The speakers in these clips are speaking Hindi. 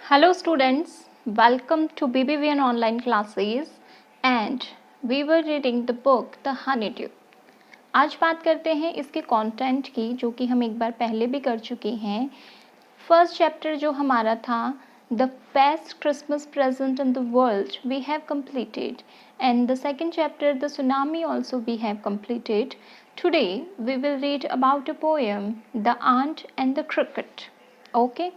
Hello students, welcome to BBVN online classes and we were reading the book The Honeydew. आज बात करते हैं इसके कंटेंट की जो कि हम एक बार पहले भी कर चुके हैं. फर्स्ट चैप्टर जो हमारा था the best Christmas present in the world we have completed and the second chapter the tsunami also we have completed. Today we will read about a poem The Ant and the Cricket. Okay.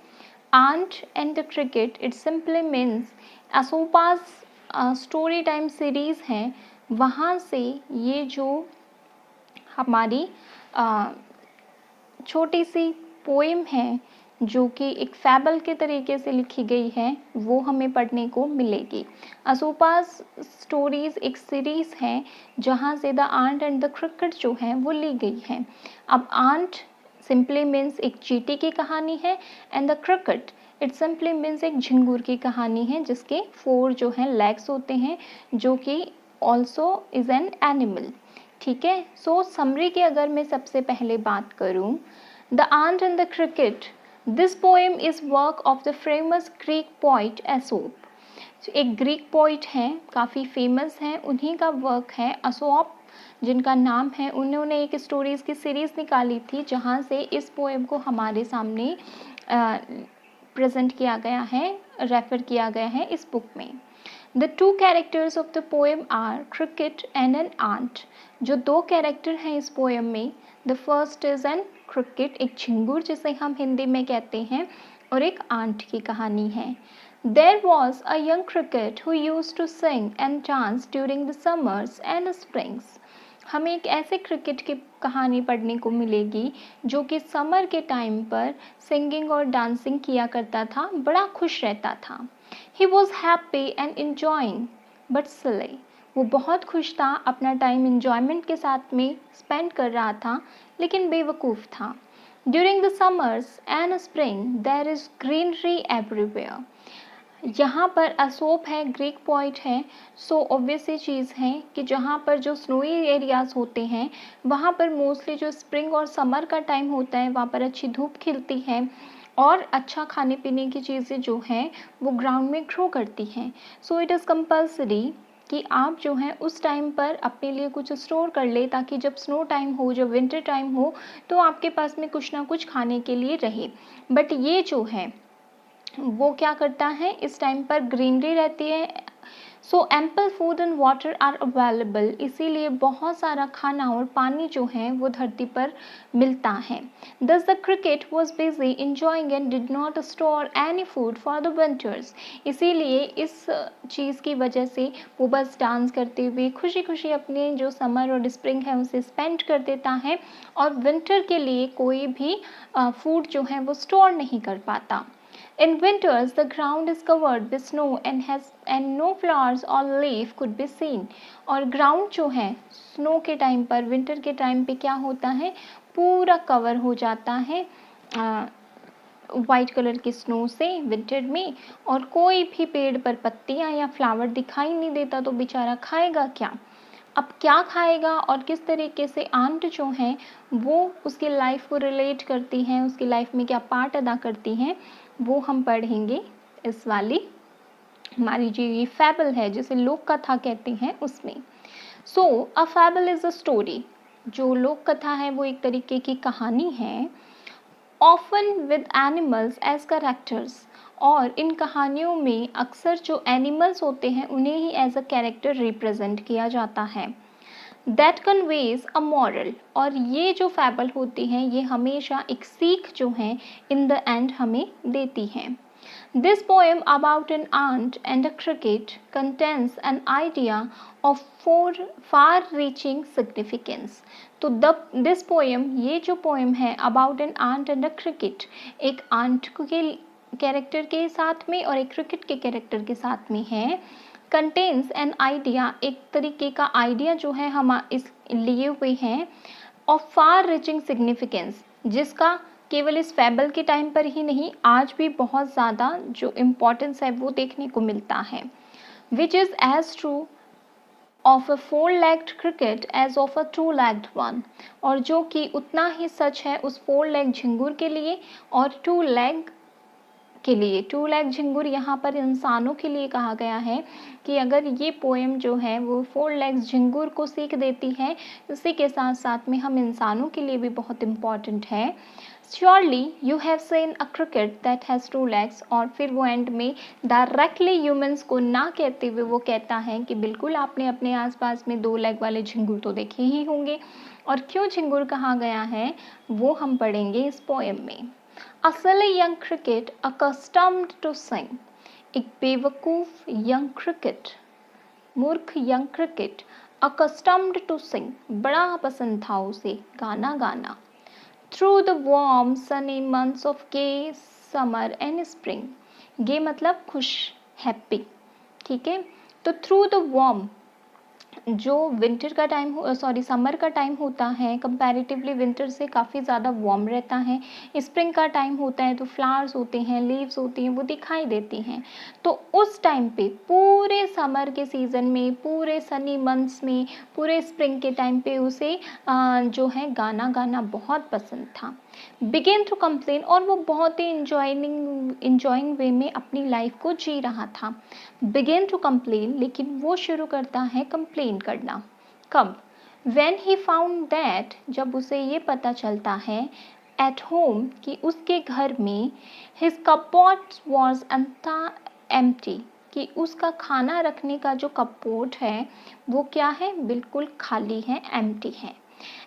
Ant and the Cricket it simply means असोपास स्टोरी टाइम सीरीज़ हैं वहाँ से ये जो हमारी छोटी सी पोएम है जो कि एक फैबल के तरीके से लिखी गई है वो हमें पढ़ने को मिलेगी. असोपास स्टोरीज़ एक सीरीज़ है जहाँ से the ant and the cricket जो है वो ली गई है. अब आंट सिंपली मीन्स एक चींटी की कहानी है and the cricket it simply means एक झिंगुर की कहानी है जिसके 4 जो हैं लेग्स होते हैं जो कि ऑल्सो इज़ एन एनिमल. ठीक है. सो समरी की अगर मैं सबसे पहले बात करूं the ant and the cricket this poem is work of the famous Greek poet Aesop. एक ग्रीक पोइट हैं काफ़ी फेमस हैं उन्हीं का वर्क है. एसोप जिनका नाम है उन्होंने एक स्टोरीज़ की सीरीज़ निकाली थी जहाँ से इस पोएम को हमारे सामने प्रेजेंट किया गया है, रेफ़र किया गया है इस बुक में. The two characters of the poem are cricket and an ant. जो 2 कैरेक्टर हैं इस पोएम में the first is an cricket एक झिंगुर जिसे हम हिंदी में कहते हैं और एक आंट की कहानी है. There was a young cricket who used to sing and dance during the summers and springs. हमें एक ऐसे क्रिकेट की कहानी पढ़ने को मिलेगी जो कि समर के टाइम पर सिंगिंग और डांसिंग किया करता था, बड़ा खुश रहता था. He was happy and enjoying but silly. वो बहुत खुश था, अपना टाइम enjoyment के साथ में स्पेंड कर रहा था लेकिन बेवकूफ़ था. During the summers and spring there is greenery everywhere. यहाँ पर असोप है ग्रीक पोइट है सो ऑब्वियस सी चीज़ है कि जहाँ पर जो स्नोई एरियाज़ होते हैं वहाँ पर मोस्टली जो स्प्रिंग और समर का टाइम होता है वहाँ पर अच्छी धूप खिलती है और अच्छा खाने पीने की चीज़ें जो हैं वो ग्राउंड में ग्रो करती हैं. सो इट इज़ कंपल्सरी कि आप जो हैं उस टाइम पर अपने लिए कुछ स्टोर कर ले ताकि जब स्नो टाइम हो जब विंटर टाइम हो तो आपके पास में कुछ ना कुछ खाने के लिए रहे. बट ये जो है वो क्या करता है इस टाइम पर ग्रीनरी रहती है. So ample food and water are available. इसीलिए बहुत सारा खाना और पानी जो है वो धरती पर मिलता है. दस the cricket was busy enjoying and did not store any food for the winters. इसीलिए इस चीज़ की वजह से वो बस डांस करते हुए खुशी खुशी अपने जो समर और स्प्रिंग है उसे स्पेंड कर देता है और विंटर के लिए कोई भी फूड जो है वो स्टोर नहीं कर पाता. In winters, the ground is covered with snow and no flowers or leaf could be seen. और ground जो है snow के टाइम पर winter के टाइम पे क्या होता है पूरा कवर हो जाता है वाइट कलर की स्नो से विंटर में और कोई भी पेड़ पर पत्तियाँ या फ्लावर दिखाई नहीं देता तो बेचारा खाएगा क्या. अब क्या खाएगा और किस तरीके से आंट जो हैं वो उसकी लाइफ को रिलेट करती हैं उसकी लाइफ में क्या पार्ट अदा करती हैं वो हम पढ़ेंगे इस वाली हमारी जो ये फैबल है जिसे लोक कथा कहते हैं उसमें. सो अ फैबल इज़ अ स्टोरी. जो लोक कथा है वो एक तरीके की कहानी है often with animals as characters. और इन कहानियों में अक्सर जो एनिमल्स होते हैं उन्हें ही एज अ कैरेक्टर रिप्रेजेंट किया जाता है. That conveys a moral. और ये जो फैबल होती हैं ये हमेशा एक सीख जो है इन द एंड हमें देती हैं. This poem about an ant and a cricket contains an idea of far reaching significance. तो दिस पोएम ये जो पोएम है about an ant and a cricket एक आंट के कैरेक्टर के साथ में और एक क्रिकेट के कैरेक्टर के साथ में है. कंटेन्स एन आइडिया एक तरीके का आइडिया जो है हम इस लिए हुए हैं ऑफ फार रिचिंग सिग्निफिकेंस जिसका केवल इस फैबल के टाइम पर ही नहीं आज भी बहुत ज़्यादा जो इम्पोर्टेंस है वो देखने को मिलता है. Which is as true of a 4-legged cricket as of a 2-legged one. और जो कि उतना ही सच है उस 4-leg झिंगुर के लिए और 2-leg के लिए। टू लेग झिंगुर यहाँ पर इंसानों के लिए कहा गया है कि अगर ये पोएम जो है वो फोर लेग्स झिंगुर को सीख देती है, इसी के साथ साथ में हम इंसानों के लिए भी बहुत इम्पॉर्टेंट है। Surely you have seen a cricket that has two legs, और फिर वो एंड में डायरेक्टली ह्यूमंस को ना कहते हुए वो कहता है कि बिल्कुल आपने अपने आसपास में दो लेग वाले झिंगुर तो देखे ही होंगे। और क्यों झिंगुर कहा गया है वो हम पढ़ेंगे इस पोएम में। A silly young cricket accustomed to sing, एक बेवकूफ यंग क्रिकेट, मूर्ख young cricket, accustomed to sing, बड़ा पसंद था उसे गाना गाना। Through the warm sunny months of gay summer and spring, gay मतलब खुश, हैप्पी, ठीक है। तो थ्रू द वार्म, जो विंटर का टाइम समर का टाइम होता है कंपैरेटिवली विंटर से काफ़ी ज़्यादा वार्म रहता है। स्प्रिंग का टाइम होता है तो फ्लावर्स होते हैं, लीव्स होती हैं, वो दिखाई देती हैं। तो उस टाइम पे पूरे समर के सीज़न में, पूरे सनी मंथ्स में, पूरे स्प्रिंग के टाइम पे उसे जो है गाना गाना बहुत पसंद था। बिगेन टू कंप्लेन, और वो बहुत ही इंजॉइंग वे में अपनी लाइफ को जी रहा था। बिगेन टू कंप्लेन, लेकिन वो शुरू करता है कंप्लेन करना। कब? When he found that, जब उसे ये पता चलता है at home कि उसके घर में his cupboard was empty, कि उसका खाना रखने का जो कपबोर्ड है वो क्या है, बिल्कुल खाली है, empty है।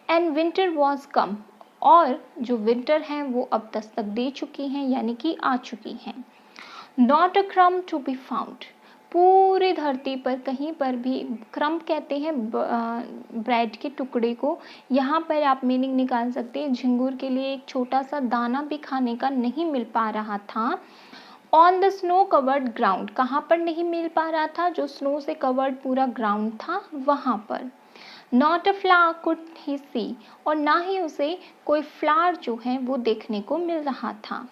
And winter was come, और जो विंटर हैं वो अब दस्तक दे चुकी हैं, यानी कि आ चुकी हैं। Not a crumb to be found, पूरी धरती पर कहीं पर भी, क्रम्ब कहते हैं ब्रेड के टुकड़े को, यहाँ पर आप मीनिंग निकाल सकते हैं झिंगुर के लिए एक छोटा सा दाना भी खाने का नहीं मिल पा रहा था। On the snow covered ground, कहाँ पर नहीं मिल पा रहा था, जो स्नो से कवर्ड पूरा ग्राउंड था वहाँ पर। Not a flower could he see, और ना ही उसे कोई फ्लावर जो है वो देखने को मिल रहा था।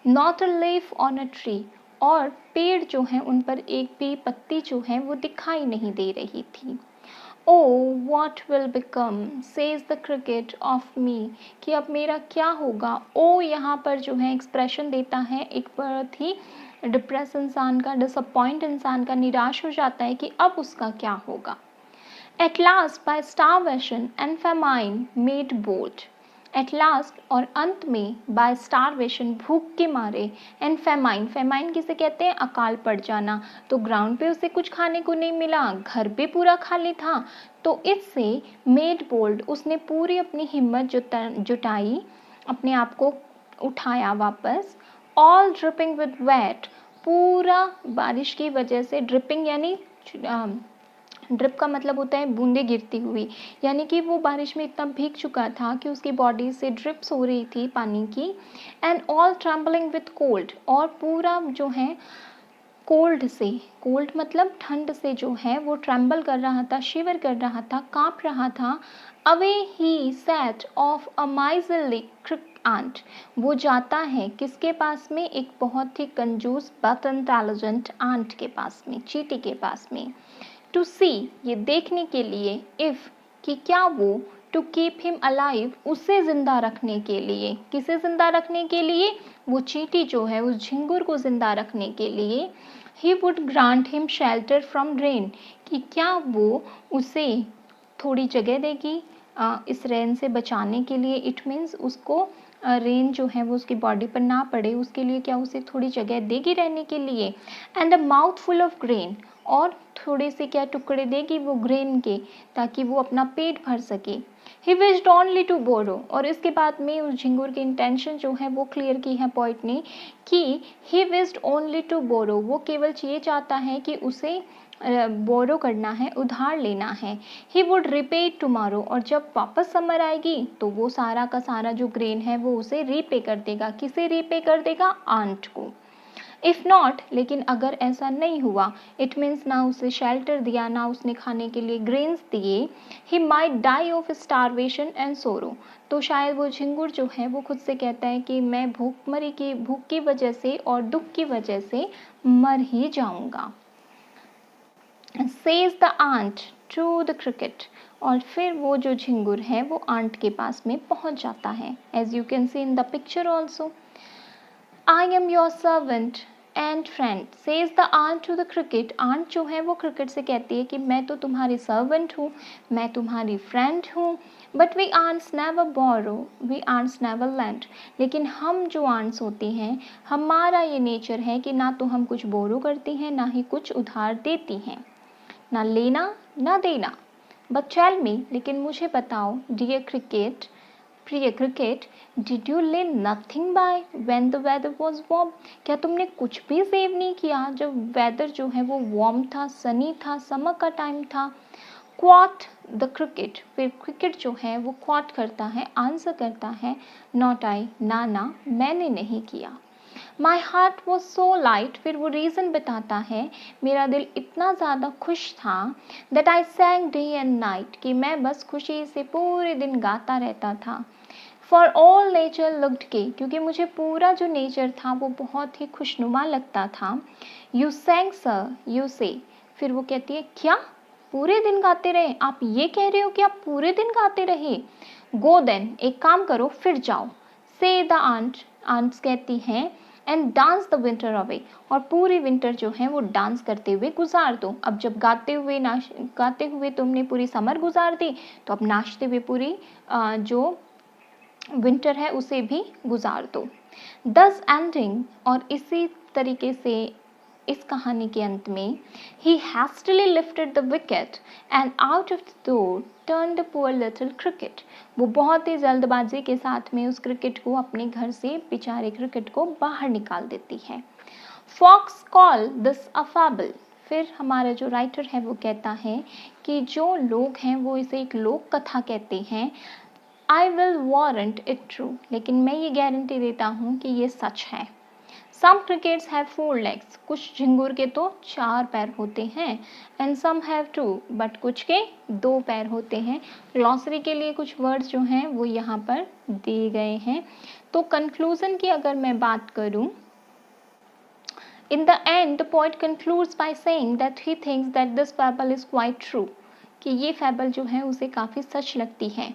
Not a leaf on a tree, और पेड़ जो हैं उन पर एक भी पत्ती जो है वो दिखाई नहीं दे रही थी। Oh what will become says the cricket of me, कि अब मेरा क्या होगा। ओ यहाँ पर जो है एक्सप्रेशन देता है एक बहुत ही डिप्रेस इंसान का, डिसअपॉइंट इंसान का, निराश हो जाता है कि अब उसका क्या होगा। At last by starvation and famine made bold, at last और अंत में by starvation भूख के मारे and famine, famine किसे कहते हैं, अकाल पड़ जाना। तो ग्राउंड पे उसे कुछ खाने को नहीं मिला, घर भी पूरा खाली था, तो इससे made bold, उसने पूरी अपनी हिम्मत जुटाई, अपने आप को उठाया वापस। all dripping with wet, पूरा बारिश की वजह से, dripping यानी ड्रिप का मतलब होता है बूंदे गिरती हुई, यानी कि वो बारिश में इतना भीग चुका था कि उसकी बॉडी से ड्रिप्स हो रही थी पानी की। And all trembling with cold, और पूरा जो है कोल्ड से, कोल्ड मतलब ठंड से जो है वो ट्रम्बल कर रहा था, शिवर कर रहा था, काँप रहा था। Away he set off a miserly ant, वो जाता है किसके पास में, एक बहुत ही कंजूस बट इंटेलिजेंट आंट के पास में, चींटी के पास में। टू सी, ये देखने के लिए, इफ़, कि क्या वो, टू कीप हिम अलाइव, उसे ज़िंदा रखने के लिए, किसे ज़िंदा रखने के लिए, वो चींटी जो है उस झिंगुर को ज़िंदा रखने के लिए। He would grant him shelter from rain, कि क्या वो उसे थोड़ी जगह देगी इस रेन से बचाने के लिए। इट मीन्स उसको रेन जो है वो उसकी बॉडी पर ना पड़े, उसके लिए क्या उसे थोड़ी जगह देगी रहने के लिए। And a mouth full of grain, और थोड़े से क्या टुकड़े देगी वो ग्रेन के, ताकि वो अपना पेट भर सके। He wished only to borrow, और इसके बाद में उस झिंगुर की इंटेंशन जो है वो क्लियर की है पोइट ने, कि he wished only to borrow, वो केवल ये चाहता है कि उसे बोरो करना है, उधार लेना है। ही वुड रिपे टुमारो, और जब वापस समर आएगी तो वो सारा का सारा जो ग्रेन है वो उसे रीपे कर देगा। किसे रीपे कर देगा, आंट को। इफ़ नॉट, लेकिन अगर ऐसा नहीं हुआ, इट मीन्स ना उसे शेल्टर दिया, ना उसने खाने के लिए ग्रेन्स दिए, he might die of starvation and sorrow, तो शायद वो झिंगुर जो है वो खुद से कहता है कि मैं भूख की वजह से और दुख की वजह से मर ही जाऊंगा। Says the ant to the cricket, और फिर वो जो झिंगुर है वो आंट के पास में पहुंच जाता है, as you can see in the picture also. I am your servant and friend says the ant to the cricket. Ant जो है वो क्रिकेट से कहती है कि मैं तो तुम्हारी सर्वेंट हूँ, मैं तुम्हारी फ्रेंड हूँ। But we ants never borrow, we ants never lend. लेकिन हम जो आंट्स होती हैं, हमारा ये नेचर है कि ना तो हम कुछ बोरो करती हैं, ना ही कुछ उधार देती हैं, ना लेना ना देना। बट टेल मी, लेकिन मुझे बताओ डियर क्रिकेट, प्रिय cricket, did you lay nothing by when the weather was warm. क्या तुमने कुछ भी सेव नहीं किया जब वेदर जो है वो वार्म था, सनी था, समर का टाइम था। क्वाट द क्रिकेट, फिर क्रिकेट जो है वो क्वाट करता है, आंसर करता है, नॉट आई, ना मैंने नहीं किया। My heart was so light, फिर वो रीज़न बताता है, मेरा दिल इतना ज़्यादा खुश था, that I सैंग day and night, कि मैं बस खुशी से पूरे दिन गाता रहता था। फॉर ऑल नेचर लुक्ड के, क्योंकि मुझे पूरा जो नेचर था वो बहुत ही खुशनुमा लगता था। यू सैंग सर, यू से, फिर वो कहती है क्या पूरे दिन गाते रहे, आप ये कह रहे हो कि आप पूरे दिन गाते रहे। गो देन, एक काम करो फिर जाओ। से द आंट, आंट्स कहती हैं, and dance the winter away, और पूरी विंटर जो है वो डांस करते हुए गुजार दो। अब जब गाते हुए तुमने पूरी समर गुजार दी, तो अब नाचते हुए पूरी जो विंटर है उसे भी गुजार दो। दस एंडिंग, और इसी तरीके से इस कहानी के अंत में, he hastily lifted the wicket and out of the door turn the poor little cricket. वो बहुत ही जल्दबाजी के साथ में उस क्रिकेट को, अपने घर से बेचारे क्रिकेट को बाहर निकाल देती है। फॉक्स कॉल दिस अ फैबल, फिर हमारा जो राइटर है वो कहता है कि जो लोग हैं वो इसे एक लोक कथा कहते हैं। I will warrant it true, लेकिन मैं ये गारंटी देता हूँ कि ये सच है। सम क्रिकेट्स हैव 4 legs, कुछ झिंगुर के तो 4 पैर होते हैं। एंड सम हैव 2, बट कुछ के 2 पैर होते हैं। ग्लॉसरी के लिए कुछ वर्ड्स जो हैं वो यहाँ पर दिए गए हैं। तो कंक्लूजन की अगर मैं बात करूँ, in the end the poet concludes by saying that he thinks that this fable is quite true, कि ये फैबल जो है उसे काफ़ी सच लगती है।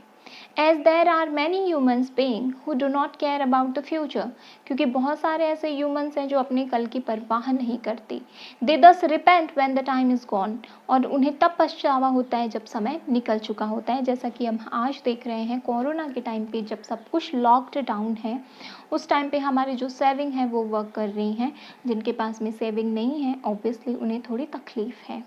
As there are many humans being who do not care about the future, क्योंकि बहुत सारे ऐसे humans हैं जो अपने कल की परवाह नहीं करते। They thus repent when the time is gone, और उन्हें तब पछतावा होता है जब समय निकल चुका होता है। जैसा कि हम आज देख रहे हैं कोरोना के टाइम पे, जब सब कुछ लॉक्ड डाउन है, उस टाइम पे हमारी जो सेविंग है वो वर्क कर रही हैं। जिनके पास में सेविंग नहीं है, ऑब्वियसली उन्हें थोड़ी तकलीफ है।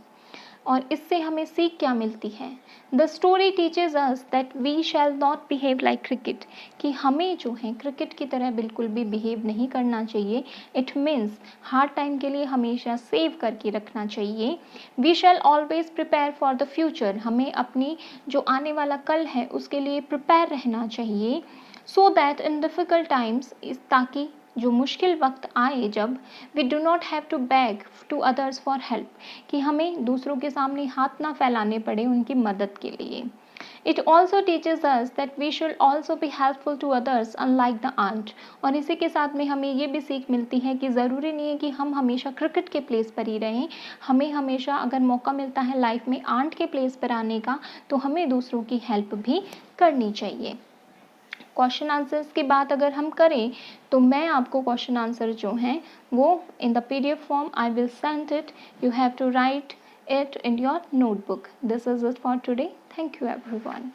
और इससे हमें सीख क्या मिलती है? The story teaches us that we shall not behave like cricket, कि हमें जो है क्रिकेट की तरह बिल्कुल भी बिहेव नहीं करना चाहिए। इट मीन्स हार्ड टाइम के लिए हमेशा सेव करके रखना चाहिए। We shall always prepare for the future, हमें अपनी जो आने वाला कल है उसके लिए प्रिपेयर रहना चाहिए। So that in difficult times, ताकि जो मुश्किल वक्त आए जब, we do not have to beg to others for help, कि हमें दूसरों के सामने हाथ ना फैलाने पड़े उनकी मदद के लिए। It also teaches us that we should also be helpful to others unlike the ant, और इसी के साथ में हमें ये भी सीख मिलती है कि ज़रूरी नहीं है कि हम हमेशा क्रिकेट के प्लेस पर ही रहें। हमें हमेशा अगर मौका मिलता है लाइफ में आंट के प्लेस पर आने का, तो हमें दूसरों की हेल्प भी करनी चाहिए। क्वेश्चन आंसर्स की बात अगर हम करें, तो मैं आपको क्वेश्चन आंसर जो हैं वो in the PDF form I will send it, you have to write it in your notebook. This is it for today. Thank you everyone.